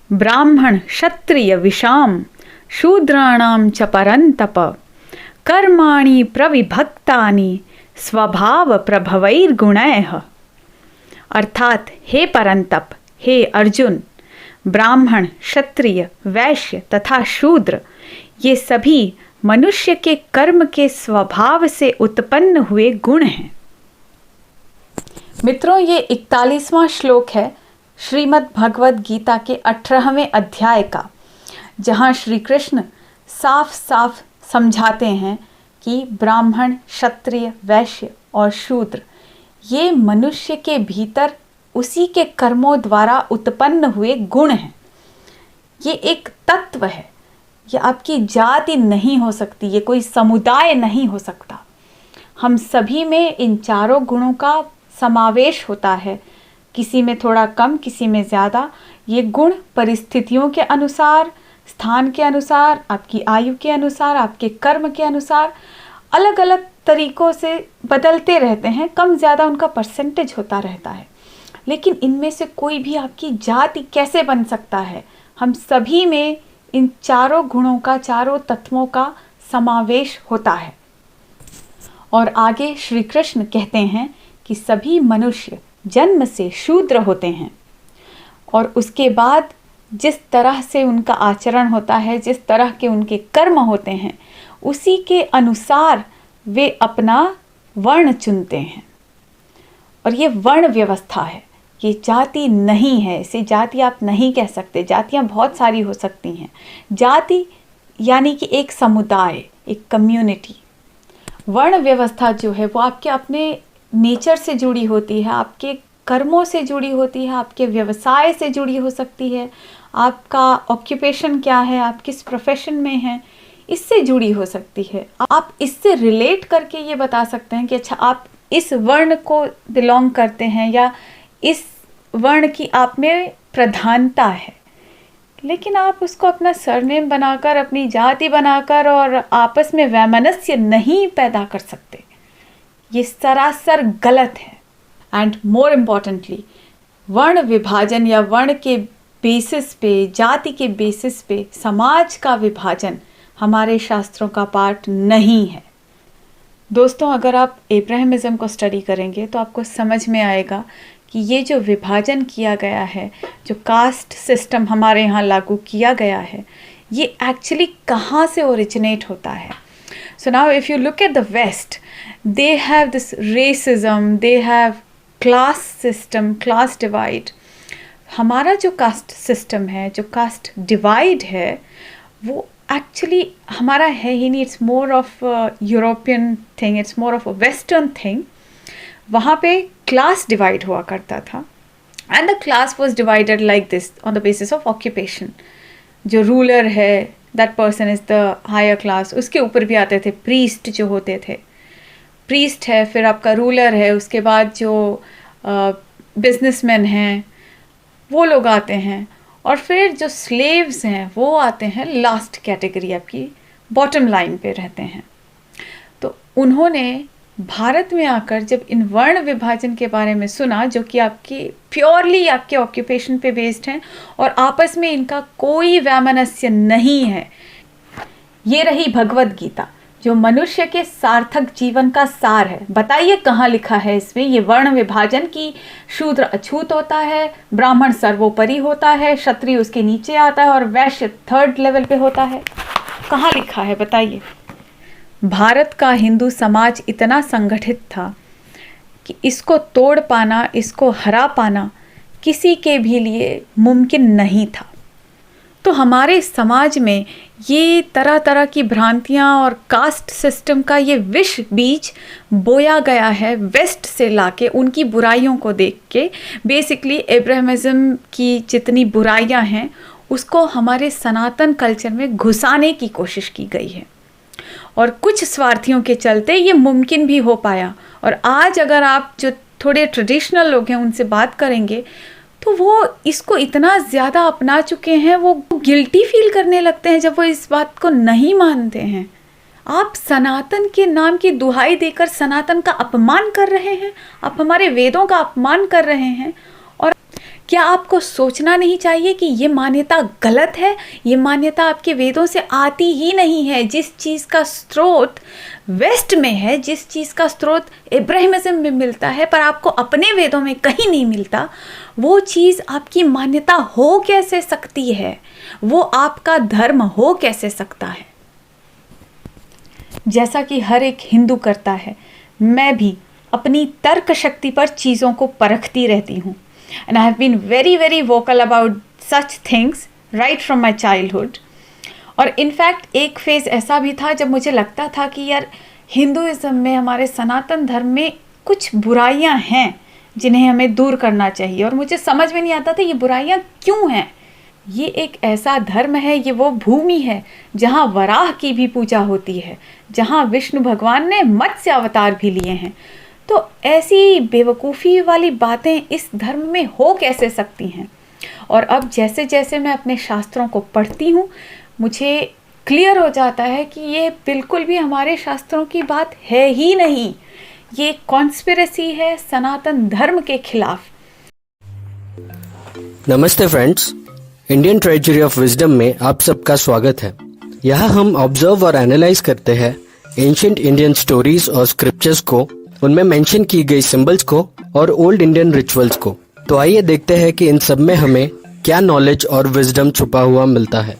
ब्राह्मण क्षत्रिय विषाम शूद्राणाम च परंतप कर्माणि प्रविभक्तानि स्वभाव प्रभवैर्गुणैः। अर्थात हे परंतप, हे अर्जुन, ब्राह्मण, क्षत्रिय, वैश्य तथा शूद्र ये सभी मनुष्य के कर्म के स्वभाव से उत्पन्न हुए गुण हैं। मित्रों, ये 41वां श्लोक है श्रीमद् भगवद गीता के 18वें अध्याय का, जहाँ श्री कृष्ण साफ साफ समझाते हैं कि ब्राह्मण, क्षत्रिय, वैश्य और शूद्र ये मनुष्य के भीतर उसी के कर्मों द्वारा उत्पन्न हुए गुण हैं। ये एक तत्व है, ये आपकी जाति नहीं हो सकती, ये कोई समुदाय नहीं हो सकता। हम सभी में इन चारों गुणों का समावेश होता है, किसी में थोड़ा कम, किसी में ज़्यादा। ये गुण परिस्थितियों के अनुसार, स्थान के अनुसार, आपकी आयु के अनुसार, आपके कर्म के अनुसार अलग अलग तरीकों से बदलते रहते हैं, कम ज़्यादा उनका परसेंटेज होता रहता है। लेकिन इनमें से कोई भी आपकी जाति कैसे बन सकता है? हम सभी में इन चारों गुणों का, चारों तत्वों का समावेश होता है। और आगे श्री कृष्ण कहते हैं कि सभी मनुष्य जन्म से शूद्र होते हैं और उसके बाद जिस तरह से उनका आचरण होता है, जिस तरह के उनके कर्म होते हैं, उसी के अनुसार वे अपना वर्ण चुनते हैं। और ये वर्ण व्यवस्था है, ये जाति नहीं है। इसे जाति आप नहीं कह सकते, जातियाँ बहुत सारी हो सकती हैं। जाति यानी कि एक समुदाय, एक कम्युनिटी। वर्ण व्यवस्था जो है वो आपके अपने नेचर से जुड़ी होती है, आपके कर्मों से जुड़ी होती है, आपके व्यवसाय से जुड़ी हो सकती है, आपका ऑक्यूपेशन क्या है, आप किस प्रोफेशन में हैं, इससे जुड़ी हो सकती है। आप इससे रिलेट करके ये बता सकते हैं कि अच्छा आप इस वर्ण को बिलोंग करते हैं या इस वर्ण की आप में प्रधानता है। लेकिन आप उसको अपना सरनेम बनाकर, अपनी जाति बनाकर और आपस में वैमनस्य नहीं पैदा कर सकते। ये सरासर गलत है। एंड मोर इम्पॉर्टेंटली, वर्ण विभाजन या वर्ण के बेसिस पे, जाति के बेसिस पे समाज का विभाजन हमारे शास्त्रों का पार्ट नहीं है। दोस्तों, अगर आप एब्राहमिज्म को स्टडी करेंगे तो आपको समझ में आएगा कि ये जो विभाजन किया गया है, जो कास्ट सिस्टम हमारे यहाँ लागू किया गया है, ये एक्चुअली कहाँ से ओरिजिनेट होता है। So now if you look at the west, they have this racism, they have class system, class divide. हमारा जो कास्ट सिस्टम है, जो कास्ट डिवाइड है, वो एक्चुअली हमारा है ही नहीं। It's more of European thing, it's more of a western thing. वहाँ पे क्लास डिवाइड हुआ करता था and the class was divided like this on the basis of occupation. जो रूलर है, that person is the higher class. उसके ऊपर भी आते थे प्रीस्ट जो होते थे। प्रीस्ट है, फिर आपका रूलर है, उसके बाद जो बिजनेसमैन हैं वो लोग आते हैं, और फिर जो स्लेव्स हैं वो आते हैं लास्ट कैटेगरी, आपकी बॉटम लाइन पे रहते हैं। तो उन्होंने भारत में आकर जब इन वर्ण विभाजन के बारे में सुना, जो कि आपकी प्योरली आपके ऑक्यूपेशन पे बेस्ड हैं और आपस में इनका कोई वैमनस्य नहीं है। ये रही भगवद गीता, जो मनुष्य के सार्थक जीवन का सार है। बताइए कहाँ लिखा है इसमें ये वर्ण विभाजन की शूद्र अछूत होता है, ब्राह्मण सर्वोपरि होता है, क्षत्रिय उसके नीचे आता है और वैश्य थर्ड लेवल पे होता है? कहाँ लिखा है बताइए। भारत का हिंदू समाज इतना संगठित था कि इसको तोड़ पाना, इसको हरा पाना किसी के भी लिए मुमकिन नहीं था। तो हमारे समाज में ये तरह तरह की भ्रांतियाँ और कास्ट सिस्टम का ये विष बीज बोया गया है वेस्ट से लाके, उनकी बुराइयों को देख के। बेसिकली अब्राहमिज्म की जितनी बुराइयाँ हैं उसको हमारे सनातन कल्चर में घुसाने की कोशिश की गई है, और कुछ स्वार्थियों के चलते ये मुमकिन भी हो पाया। और आज अगर आप जो थोड़े ट्रेडिशनल लोग हैं उनसे बात करेंगे तो वो इसको इतना ज़्यादा अपना चुके हैं, वो गिल्टी फील करने लगते हैं जब वो इस बात को नहीं मानते हैं। आप सनातन के नाम की दुहाई देकर सनातन का अपमान कर रहे हैं, आप हमारे वेदों का अपमान कर रहे हैं। और क्या आपको सोचना नहीं चाहिए कि ये मान्यता गलत है? ये मान्यता आपके वेदों से आती ही नहीं है। जिस चीज़ का स्रोत वेस्ट में है, जिस चीज़ का स्रोत इब्राहिमिज्म में मिलता है पर आपको अपने वेदों में कहीं नहीं मिलता, वो चीज़ आपकी मान्यता हो कैसे सकती है? वो आपका धर्म हो कैसे सकता है? जैसा कि हर एक हिंदू करता है, मैं भी अपनी तर्क शक्ति पर चीज़ों को परखती रहती हूँ। And I have been very very vocal about such things right from my childhood. और इनफैक्ट एक फेज़ ऐसा भी था जब मुझे लगता था कि यार हिंदुइज़्म में, हमारे सनातन धर्म में कुछ बुराइयां हैं जिन्हें हमें दूर करना चाहिए, और मुझे समझ में नहीं आता था ये बुराइयां क्यों हैं। ये एक ऐसा धर्म है, ये वो भूमि है जहाँ वराह की भी पूजा होती है, जहाँ विष्णु भगवान ने मत्स्य अवतार भी लिए हैं। तो ऐसी बेवकूफ़ी वाली बातें इस धर्म में हो कैसे सकती हैं? और अब जैसे जैसे मैं अपने शास्त्रों को पढ़ती हूँ, मुझे क्लियर हो जाता है कि ये बिल्कुल भी हमारे शास्त्रों की बात है ही नहीं। ये कॉन्स्पिरेसी है सनातन धर्म के खिलाफ। नमस्ते friends, Indian treasury of wisdom में आप सबका स्वागत है। यहाँ हम ऑब्जर्व और एनालाइज करते हैं एंशिएंट इंडियन स्टोरीज और स्क्रिप्चर्स को, उनमें मेंशन की गई सिंबल्स को और ओल्ड इंडियन रिचुअल्स को। तो आइए देखते हैं कि इन सब में हमें क्या नॉलेज और विजडम छुपा हुआ मिलता है।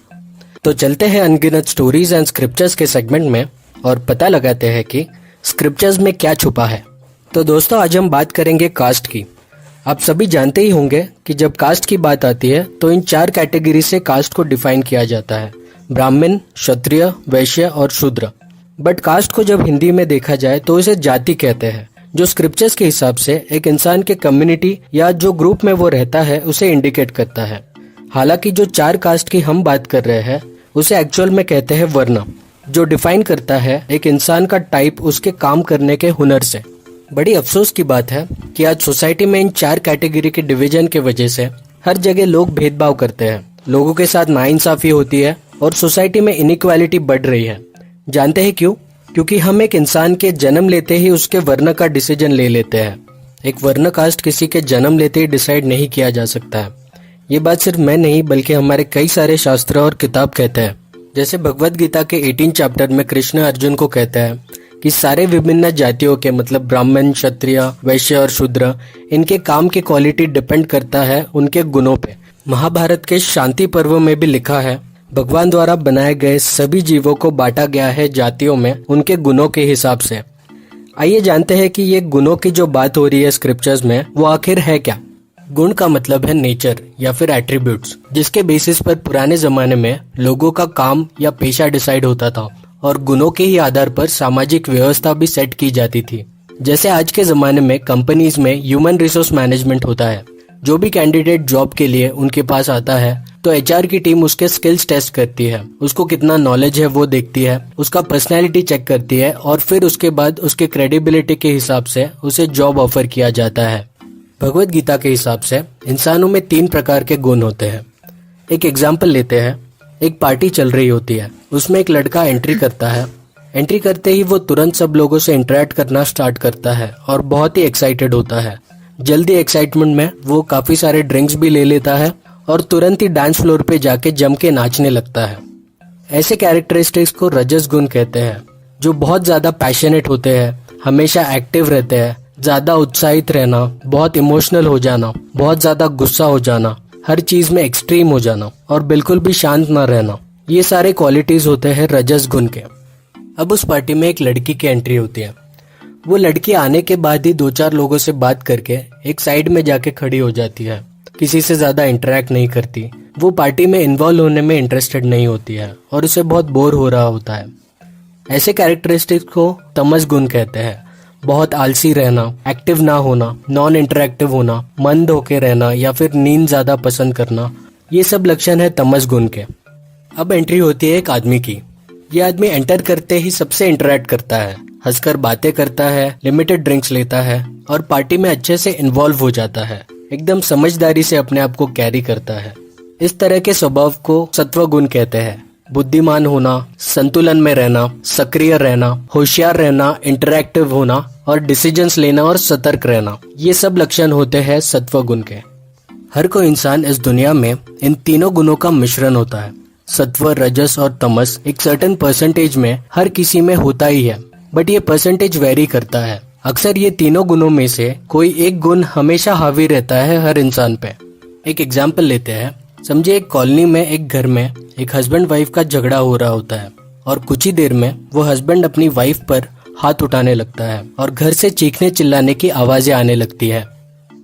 तो चलते हैं अनगिनत स्टोरीज एंड स्क्रिप्चर्स के सेगमेंट में और पता लगाते हैं कि स्क्रिप्चर्स में क्या छुपा है। तो दोस्तों, आज हम बात करेंगे कास्ट की। आप सभी जानते ही होंगे कि जब कास्ट की बात आती है तो इन 4 कैटेगरी से कास्ट को डिफाइन किया जाता है: ब्राह्मण, क्षत्रिय, वैश्य और शूद्र। बट कास्ट को जब हिंदी में देखा जाए तो इसे जाति कहते हैं, जो स्क्रिप्चर्स के हिसाब से एक इंसान के कम्युनिटी या जो ग्रुप में वो रहता है उसे इंडिकेट करता है। हालांकि जो 4 कास्ट की हम बात कर रहे हैं उसे एक्चुअल में कहते हैं वर्ण, जो डिफाइन करता है एक इंसान का टाइप उसके काम करने के हुनर से। बड़ी अफसोस की बात है कि आज सोसाइटी में इन 4 कैटेगरी के डिवीजन के वजह से हर जगह लोग भेदभाव करते हैं, लोगों के साथ नाइंसाफी होती है और सोसाइटी में इनइक्वालिटी बढ़ रही है। जानते हैं क्यों? क्योंकि हम एक इंसान के जन्म लेते ही उसके वर्ण का डिसीजन ले लेते हैं। एक वर्ण कास्ट किसी के जन्म लेते ही डिसाइड नहीं किया जा सकता है। ये बात सिर्फ मैं नहीं बल्कि हमारे कई सारे शास्त्र और किताब कहते हैं। जैसे भगवद गीता के 18 चैप्टर में कृष्ण अर्जुन को कहते हैं कि सारे विभिन्न जातियों के, मतलब ब्राह्मण, क्षत्रिय, वैश्य और शूद्र, इनके काम की क्वालिटी डिपेंड करता है उनके गुणों पे। महाभारत के शांति पर्व में भी लिखा है, भगवान द्वारा बनाए गए सभी जीवों को बांटा गया है जातियों में उनके गुणों के हिसाब से। आइए जानते हैं कि ये गुणों की जो बात हो रही है स्क्रिप्चर्स में, वो आखिर है क्या। गुण का मतलब है नेचर या फिर एट्रीब्यूट्स, जिसके बेसिस पर पुराने जमाने में लोगों का काम या पेशा डिसाइड होता था और गुणों के ही आधार पर सामाजिक व्यवस्था भी सेट की जाती थी। जैसे आज के जमाने में कंपनीज में ह्यूमन रिसोर्स मैनेजमेंट होता है। जो भी कैंडिडेट जॉब के लिए उनके पास आता है तो एचआर की टीम उसके स्किल्स टेस्ट करती है, उसको कितना नॉलेज है वो देखती है, उसका पर्सनैलिटी चेक करती है और फिर उसके बाद उसके क्रेडिबिलिटी के हिसाब से उसे जॉब ऑफर किया जाता है। भगवद गीता के हिसाब से इंसानों में 3 प्रकार के गुण होते हैं। एक एग्जाम्पल लेते हैं। एक पार्टी चल रही होती है, उसमें एक लड़का एंट्री करता है। एंट्री करते ही वो तुरंत सब लोगों से इंटरेक्ट करना स्टार्ट करता है और बहुत ही एक्साइटेड होता है। जल्दी एक्साइटमेंट में वो काफी सारे ड्रिंक्स भी ले लेता है और तुरंत ही डांस फ्लोर पे जाके जम के नाचने लगता है। ऐसे कैरेक्टरिस्टिक्स को रजस गुण कहते हैं, जो बहुत ज्यादा पैशनेट होते हैं, हमेशा एक्टिव रहते हैं, ज्यादा उत्साहित रहना, बहुत इमोशनल हो जाना, बहुत ज्यादा गुस्सा हो जाना, हर चीज में एक्सट्रीम हो जाना और बिल्कुल भी शांत ना रहना, ये सारे क्वालिटीज होते हैं रजस गुण के। अब उस पार्टी में एक लड़की की एंट्री होती है। वो लड़की आने के बाद ही 2-4 लोगों से बात करके एक साइड में जाके खड़ी हो जाती है, किसी से ज्यादा इंटरेक्ट नहीं करती। वो पार्टी में इन्वॉल्व होने में इंटरेस्टेड नहीं होती है और उसे बहुत बोर हो रहा होता है। ऐसे कैरेक्टरिस्टिक्स को तमस गुण कहते हैं। बहुत आलसी रहना, एक्टिव ना होना, नॉन इंटरेक्टिव होना, मंद होके रहना या फिर नींद ज्यादा पसंद करना, ये सब लक्षण है तमस गुण के। अब एंट्री होती है एक आदमी की। ये आदमी एंटर करते ही सबसे इंटरेक्ट करता है, हंसकर बातें करता है, लिमिटेड ड्रिंक्स लेता है और पार्टी में अच्छे से इन्वॉल्व हो जाता है। एकदम समझदारी से अपने आप को कैरी करता है। इस तरह के स्वभाव को सत्व गुण कहते हैं। बुद्धिमान होना, संतुलन में रहना, सक्रिय रहना, होशियार रहना, इंटरैक्टिव होना और डिसीजंस लेना और सतर्क रहना, ये सब लक्षण होते हैं सत्व गुण के। हर कोई इंसान इस दुनिया में इन तीनों गुणों का मिश्रण होता है। सत्व, रजस और तमस एक सर्टेन परसेंटेज में हर किसी में होता ही है, बट ये परसेंटेज वेरी करता है। अक्सर ये तीनों गुणों में से कोई एक गुण हमेशा हावी रहता है हर इंसान पे। एक एग्जाम्पल लेते हैं। समझिए एक कॉलोनी में एक घर में एक हस्बैंड वाइफ का झगड़ा हो रहा होता है और कुछ ही देर में वो हस्बैंड अपनी वाइफ पर हाथ उठाने लगता है और घर से चीखने चिल्लाने की आवाजें आने लगती है।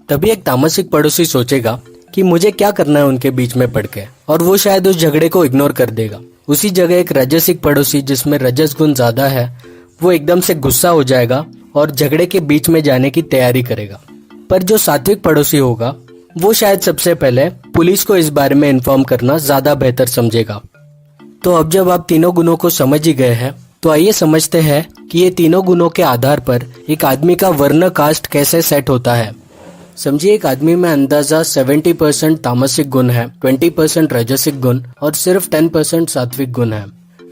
तभी एक तामसिक पड़ोसी सोचेगा कि मुझे क्या करना है उनके बीच में पड़ के, और वो शायद उस झगड़े को इग्नोर कर देगा। उसी जगह एक रजसिक पड़ोसी जिसमें रजस गुण ज्यादा है, वो एकदम से गुस्सा हो जाएगा और झगड़े के बीच में जाने की तैयारी करेगा। पर जो सात्विक पड़ोसी होगा वो शायद सबसे पहले पुलिस को इस बारे में इन्फॉर्म करना ज्यादा बेहतर समझेगा। तो अब जब आप तीनों गुणों को समझ ही गए हैं, तो आइए समझते हैं कि ये तीनों गुणों के आधार पर एक आदमी का वर्ण कास्ट कैसे सेट होता है। समझिए एक आदमी में अंदाजा 70% तामसिक गुण है, 20% रजसिक गुण और सिर्फ 10% सात्विक गुण है।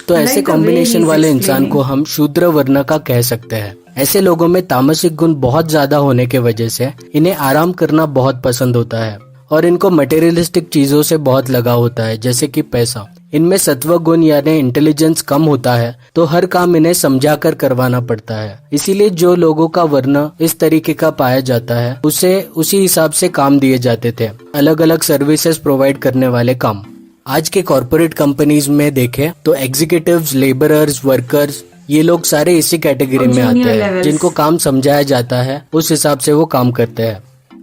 तो ऐसे कॉम्बिनेशन वाले इंसान को हम शूद्र वर्ण का कह सकते हैं। ऐसे लोगों में तामसिक गुण बहुत ज्यादा होने के वजह से इन्हें आराम करना बहुत पसंद होता है और इनको मटेरियलिस्टिक चीजों से बहुत लगाव होता है, जैसे कि पैसा। इनमें सत्व गुण यानी इंटेलिजेंस कम होता है, तो हर काम इन्हें समझा कर करवाना पड़ता है। इसीलिए जो लोगों का वर्ण इस तरीके का पाया जाता है, उसे उसी हिसाब से काम दिए जाते थे, अलग अलग सर्विसेज प्रोवाइड करने वाले काम। आज के कॉर्पोरेट कंपनीज में देखें तो एग्जीक्यूटिव्स, लेबरर्स, वर्कर्स, ये लोग सारे इसी कैटेगरी में आते हैं, जिनको काम समझाया जाता है उस हिसाब से वो काम करते हैं।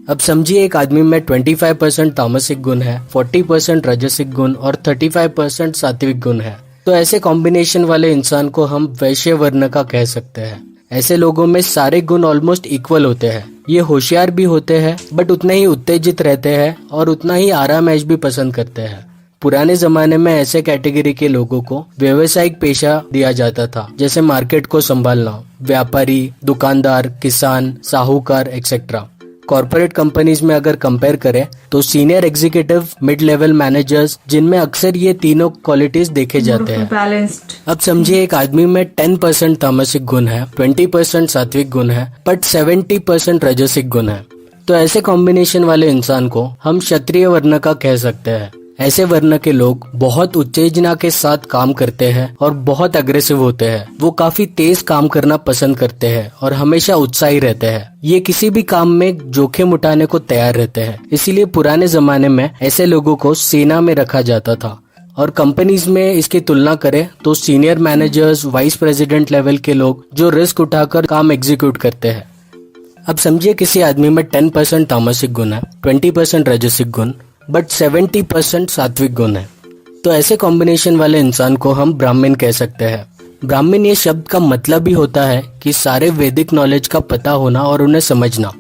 अब समझिए एक आदमी में 25% तामसिक गुण है, 40% रजसिक गुण और 35% सात्विक गुण है। तो ऐसे कॉम्बिनेशन वाले इंसान को हम वैश्य वर्ण का कह सकते हैं। ऐसे लोगों में सारे गुण ऑलमोस्ट इक्वल होते हैं। ये होशियार भी होते हैं, बट उतने ही उत्तेजित रहते हैं और उतना ही आराम ऐश भी पसंद करते हैं। पुराने जमाने में ऐसे कैटेगरी के लोगों को व्यवसायिक पेशा दिया जाता था, जैसे मार्केट को संभालना, व्यापारी, दुकानदार, किसान, साहूकार एक्सेट्रा। कॉर्पोरेट कंपनीज में अगर कंपेयर करें तो senior executive, mid level managers, जिनमें अक्सर ये तीनों क्वालिटीज देखे जाते हैं। अब समझिए एक आदमी में 10% तामसिक गुण है, 20% सात्विक गुण है, बट 70% रजसिक गुण है। तो ऐसे कॉम्बिनेशन वाले इंसान को हम क्षत्रिय वर्ण का कह सकते हैं। ऐसे वर्ण के लोग बहुत उत्तेजना के साथ काम करते हैं और बहुत अग्रेसिव होते हैं। वो काफी तेज काम करना पसंद करते हैं और हमेशा उत्साही रहते हैं। ये किसी भी काम में जोखिम उठाने को तैयार रहते हैं। इसीलिए पुराने जमाने में ऐसे लोगों को सेना में रखा जाता था। और कंपनीज में इसकी तुलना करें तो senior managers, vice president level के लोग जो रिस्क उठाकर काम एग्जीक्यूट करते हैं। अब समझिए किसी आदमी में 10% तामसिक गुण है, 20% रजसिक गुण, बट 70% सात्विक गुण है। तो ऐसे कॉम्बिनेशन वाले इंसान को हम ब्राह्मण कह सकते हैं। ब्राह्मण ये शब्द का मतलब ही होता है कि सारे वैदिक नॉलेज का पता होना और उन्हें समझना।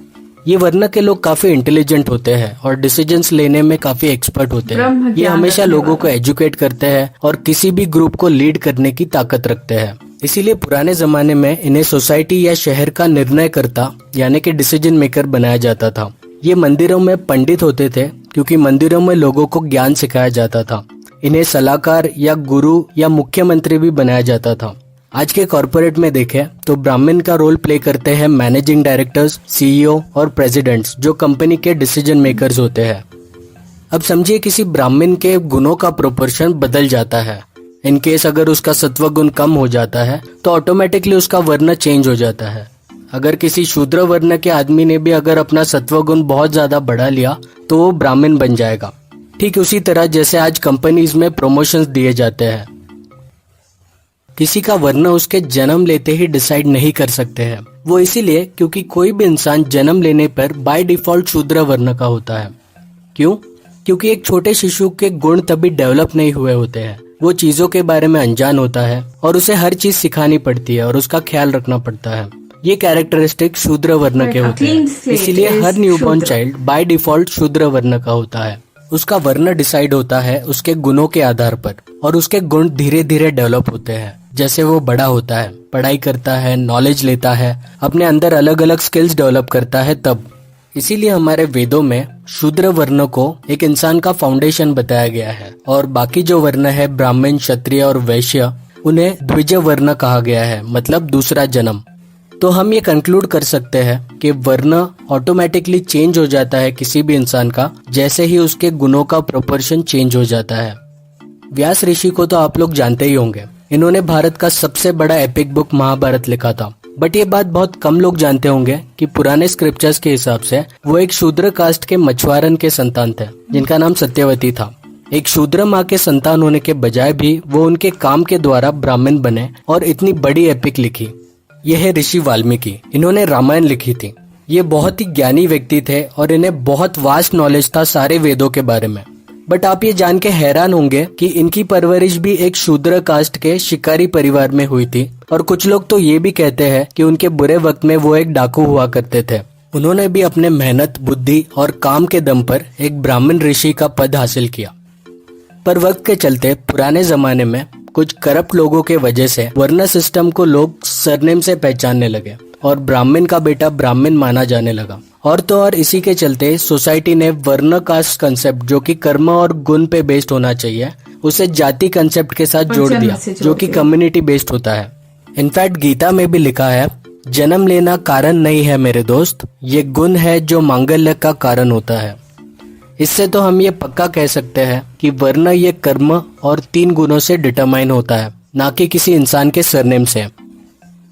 ये वर्ण के लोग काफी इंटेलिजेंट होते हैं और डिसीजंस लेने में काफी एक्सपर्ट होते हैं। ये हमेशा लोगों को एजुकेट करते हैं और किसी भी ग्रुप को लीड करने की ताकत रखते हैं। इसीलिए पुराने जमाने में इन्हें सोसाइटी या शहर का निर्णय करता यानी कि डिसीजन मेकर बनाया जाता था। ये मंदिरों में पंडित होते थे क्योंकि मंदिरों में लोगों को ज्ञान सिखाया जाता था। इन्हें सलाहकार या गुरु या मुख्यमंत्री भी बनाया जाता था। आज के कॉर्पोरेट में देखें तो ब्राह्मण का रोल प्ले करते हैं मैनेजिंग डायरेक्टर्स, सीईओ और प्रेसिडेंट्स, जो कंपनी के डिसीजन मेकर्स होते हैं। अब समझिए किसी ब्राह्मण के गुणों का प्रोपोर्शन बदल जाता है। इन केस अगर उसका सत्व गुण कम हो जाता है तो ऑटोमेटिकली उसका वर्ण चेंज हो जाता है। अगर किसी शूद्र वर्ण के आदमी ने भी अगर अपना सत्व गुण बहुत ज्यादा बढ़ा लिया तो वो ब्राह्मण बन जाएगा। ठीक उसी तरह जैसे आज कंपनीज में प्रमोशंस दिए जाते हैं। किसी का वर्ण उसके जन्म लेते ही डिसाइड नहीं कर सकते हैं। वो इसीलिए क्योंकि कोई भी इंसान जन्म लेने पर बाय डिफॉल्ट शूद्र वर्ण का होता है। क्यों? क्योंकि एक छोटे शिशु के गुण तभी डेवलप नहीं हुए होते हैं। वो चीजों के बारे में अनजान होता है और उसे हर चीज सिखानी पड़ती है और उसका ख्याल रखना पड़ता है। ये कैरेक्टरिस्टिक शूद्र वर्ण के होते हैं। इसीलिए हर न्यूबॉर्न चाइल्ड बाय डिफॉल्ट शूद्र वर्ण का होता है। उसका वर्ण डिसाइड होता है उसके गुणों के आधार पर और उसके गुण धीरे धीरे डेवलप होते हैं। जैसे वो बड़ा होता है, पढ़ाई करता है, नॉलेज लेता है, अपने अंदर अलग अलग स्किल्स डेवलप करता है तब। इसीलिए हमारे वेदों में शूद्र वर्ण को एक इंसान का फाउंडेशन बताया गया है और बाकी जो वर्ण है ब्राह्मण, क्षत्रिय और वैश्य, उन्हें द्विज वर्ण कहा गया है, मतलब दूसरा जन्म। तो हम ये कंक्लूड कर सकते हैं कि वर्ण ऑटोमेटिकली चेंज हो जाता है किसी भी इंसान का जैसे ही उसके गुणों का प्रोपोर्शन चेंज हो जाता है। व्यास ऋषि को तो आप लोग जानते ही होंगे, इन्होंने भारत का सबसे बड़ा एपिक बुक महाभारत लिखा था। बट ये बात बहुत कम लोग जानते होंगे कि पुराने स्क्रिप्चर्स के हिसाब से वो एक शूद्र कास्ट के मछुआरन के संतान थे जिनका नाम सत्यवती था। एक शूद्र माँ के संतान होने के बजाय भी वो उनके काम के द्वारा ब्राह्मण बने और इतनी बड़ी एपिक लिखी। ये है ऋषि वाल्मीकि, इन्होंने रामायण लिखी थी। ये बहुत ही ज्ञानी व्यक्ति थे और इन्हें बहुत वास्ट नॉलेज था सारे वेदों के बारे में। बट आप ये जान के हैरान होंगे कि इनकी परवरिश भी एक शूद्र कास्ट के शिकारी परिवार में हुई थी और कुछ लोग तो ये भी कहते हैं कि उनके बुरे वक्त में वो एक डाकू हुआ करते थे। उन्होंने भी अपने मेहनत, बुद्धि और काम के दम पर एक ब्राह्मण ऋषि का पद हासिल किया। पर वक्त के चलते पुराने जमाने में कुछ करप्ट लोगों के वजह से वर्ण सिस्टम को लोग सरनेम से पहचानने लगे और ब्राह्मण का बेटा ब्राह्मण माना जाने लगा। और तो और इसी के चलते सोसाइटी ने वर्ण कास्ट कंसेप्ट जो कि कर्म और गुण पे बेस्ड होना चाहिए उसे जाति कंसेप्ट के साथ जोड़ दिया जो कि कम्युनिटी बेस्ड होता है। इनफैक्ट गीता में भी लिखा है, जन्म लेना कारण नहीं है मेरे दोस्त, ये गुण है जो मांगल्य का कारण होता है। इससे तो हम ये पक्का कह सकते हैं कि वर्ण ये कर्म और 3 गुणों से डिटरमाइन होता है, ना कि किसी इंसान के सरनेम से।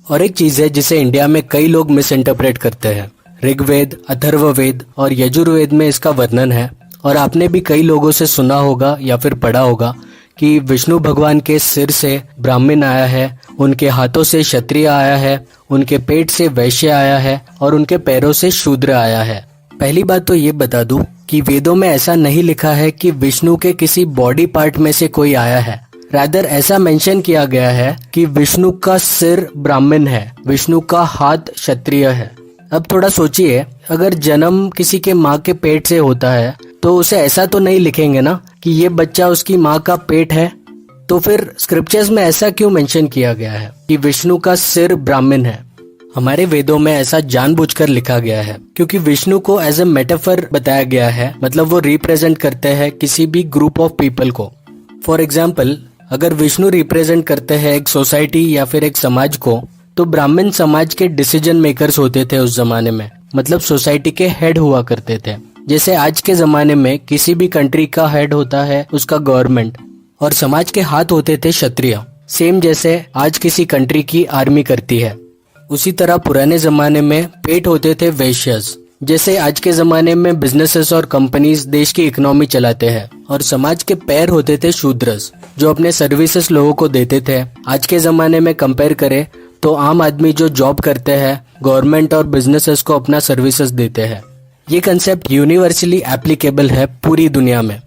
और एक चीज है जिसे इंडिया में कई लोग मिस इंटरप्रेट करते हैं, ऋग्वेद, अथर्ववेद और यजुर्वेद में इसका वर्णन है। और आपने भी कई लोगों से सुना होगा या फिर पढ़ा होगा कि विष्णु भगवान के सिर से ब्राह्मण आया है, उनके हाथों से क्षत्रिय आया है, उनके पेट से वैश्य आया है और उनके पैरों से शूद्र आया है। पहली बात तो ये बता दूं कि वेदों में ऐसा नहीं लिखा है कि विष्णु के किसी बॉडी पार्ट में से कोई आया है। रादर ऐसा मेंशन किया गया है कि विष्णु का सिर ब्राह्मण है, विष्णु का हाथ क्षत्रिय है। अब थोड़ा सोचिए, अगर जन्म किसी के माँ के पेट से होता है तो उसे ऐसा तो नहीं लिखेंगे ना कि ये बच्चा उसकी माँ का पेट है। तो फिर स्क्रिप्चर्स में ऐसा क्यों मेंशन किया गया है कि विष्णु का सिर ब्राह्मण है? हमारे वेदों में ऐसा जानबूझकर लिखा गया है क्योंकि विष्णु को एज ए मेटाफर बताया गया है, मतलब वो रिप्रेजेंट करते हैं किसी भी ग्रुप ऑफ पीपल को। फॉर एग्जाम्पल, अगर विष्णु रिप्रेजेंट करते हैं एक सोसाइटी या फिर एक समाज को, तो ब्राह्मण समाज के डिसीजन मेकर्स होते थे उस जमाने में, मतलब सोसाइटी के हेड हुआ करते थे। जैसे आज के जमाने में किसी भी कंट्री का हेड होता है उसका गवर्नमेंट और समाज के हाथ होते थे क्षत्रिय, सेम जैसे आज किसी कंट्री की आर्मी करती है। उसी तरह पुराने जमाने में पेट होते थे वैश्यस, जैसे आज के जमाने में बिजनेसेस और कंपनीज देश की इकोनॉमी चलाते हैं। और समाज के पैर होते थे शूद्रस जो अपने सर्विसेज लोगों को देते थे। आज के जमाने में कंपेयर करें तो आम आदमी जो जॉब करते हैं गवर्नमेंट और बिजनेसेस को अपना सर्विसेज देते हैं। ये कंसेप्ट यूनिवर्सली एप्लीकेबल है पूरी दुनिया में।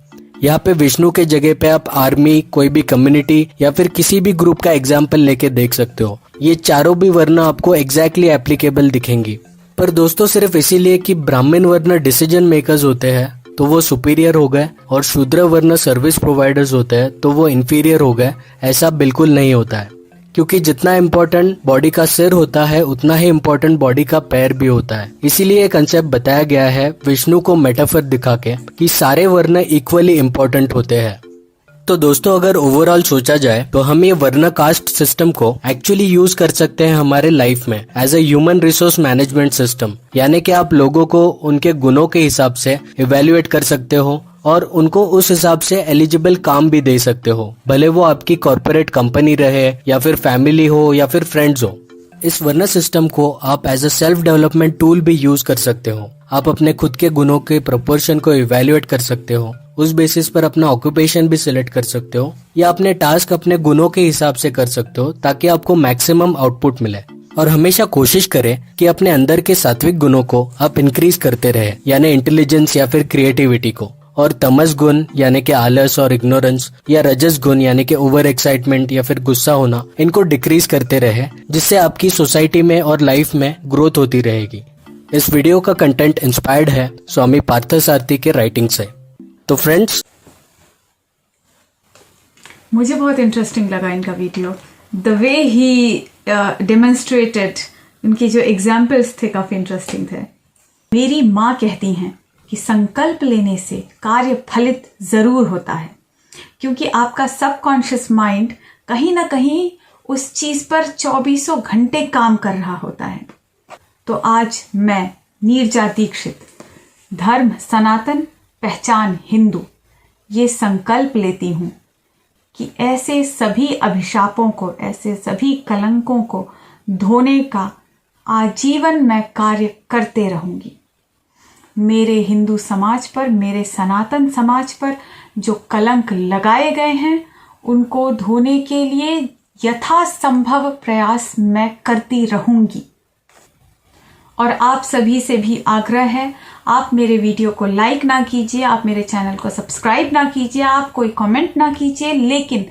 यहाँ पे विष्णु के जगह पे आप आर्मी, कोई भी कम्युनिटी या फिर किसी भी ग्रुप का एग्जाम्पल लेके देख सकते हो। ये चारों भी वर्ण आपको एग्जैक्टली एप्लीकेबल दिखेंगी। पर दोस्तों, सिर्फ इसीलिए कि ब्राह्मण वर्ण डिसीजन मेकर्स होते हैं तो वो सुपीरियर हो गए और शूद्र वर्ण सर्विस प्रोवाइडर्स होते हैं तो वो इंफीरियर हो गए, ऐसा बिल्कुल नहीं होता है। क्योंकि जितना इम्पोर्टेंट बॉडी का सिर होता है उतना ही इम्पोर्टेंट बॉडी का पैर भी होता है। इसीलिए ये कंसेप्ट बताया गया है विष्णु को मेटाफर दिखा के कि सारे वर्ण इक्वली इम्पोर्टेंट होते हैं। तो दोस्तों, अगर ओवरऑल सोचा जाए तो हम ये वर्ण कास्ट सिस्टम को एक्चुअली यूज कर सकते हैं हमारे लाइफ में as a human resource management system. यानी कि आप लोगों को उनके गुणों के हिसाब से इवेल्युएट कर सकते हो और उनको उस हिसाब से एलिजिबल काम भी दे सकते हो, भले वो आपकी कॉर्पोरेट कंपनी रहे या फिर फैमिली हो या फिर फ्रेंड्स हो। इस वर्ण सिस्टम को आप as a self development tool भी यूज कर सकते हो। आप अपने खुद के गुणों के प्रोपोर्शन को इवेल्युएट कर सकते हो, उस बेसिस पर अपना ऑक्यूपेशन भी सिलेक्ट कर सकते हो या अपने टास्क अपने गुणों के हिसाब से कर सकते हो ताकि आपको मैक्सिमम आउटपुट मिले। और हमेशा कोशिश करें कि अपने अंदर के सात्विक गुणों को आप इंक्रीज करते रहे, यानी इंटेलिजेंस या फिर क्रिएटिविटी को, और तमस गुण यानी कि आलस और इग्नोरेंस या रजस गुण यानी कि ओवर एक्साइटमेंट या फिर गुस्सा होना, इनको डिक्रीज करते रहे, जिससे आपकी सोसाइटी में और लाइफ में ग्रोथ होती रहेगी। इस वीडियो का कंटेंट इंस्पायर्ड है स्वामी पार्थसारथी के राइटिंग से। तो फ्रेंड्स, मुझे बहुत इंटरेस्टिंग लगा इनका video. The way he demonstrated, उनके जो एग्जाम्पल्स थे काफी इंटरेस्टिंग थे। मेरी माँ कहती हैं कि संकल्प लेने से कार्य फलित जरूर होता है, क्योंकि आपका सबकॉन्शियस माइंड कहीं ना कहीं उस चीज पर 24 घंटे काम कर रहा होता है। तो आज मैं नीरजा दीक्षित, धर्म सनातन, पहचान हिंदू, ये संकल्प लेती हूँ कि ऐसे सभी अभिशापों को, ऐसे सभी कलंकों को धोने का आजीवन मैं कार्य करते रहूंगी। मेरे हिंदू समाज पर, मेरे सनातन समाज पर जो कलंक लगाए गए हैं उनको धोने के लिए यथासंभव प्रयास मैं करती रहूंगी। और आप सभी से भी आग्रह है, आप मेरे वीडियो को लाइक ना कीजिए, आप मेरे चैनल को सब्सक्राइब ना कीजिए, आप कोई कमेंट ना कीजिए, लेकिन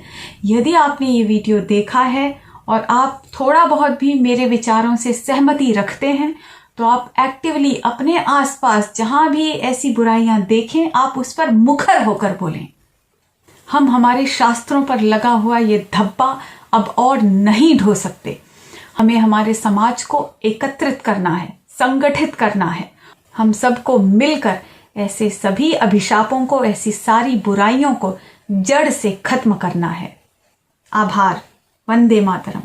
यदि आपने ये वीडियो देखा है और आप थोड़ा बहुत भी मेरे विचारों से सहमति रखते हैं तो आप एक्टिवली अपने आसपास जहां भी ऐसी बुराइयां देखें, आप उस पर मुखर होकर बोलें। हम हमारे शास्त्रों पर लगा हुआ ये धब्बा अब और नहीं ढो सकते। हमें हमारे समाज को एकत्रित करना है, संगठित करना है। हम सबको मिलकर ऐसे सभी अभिशापों को, ऐसी सारी बुराइयों को जड़ से खत्म करना है। आभार। वंदे मातरम।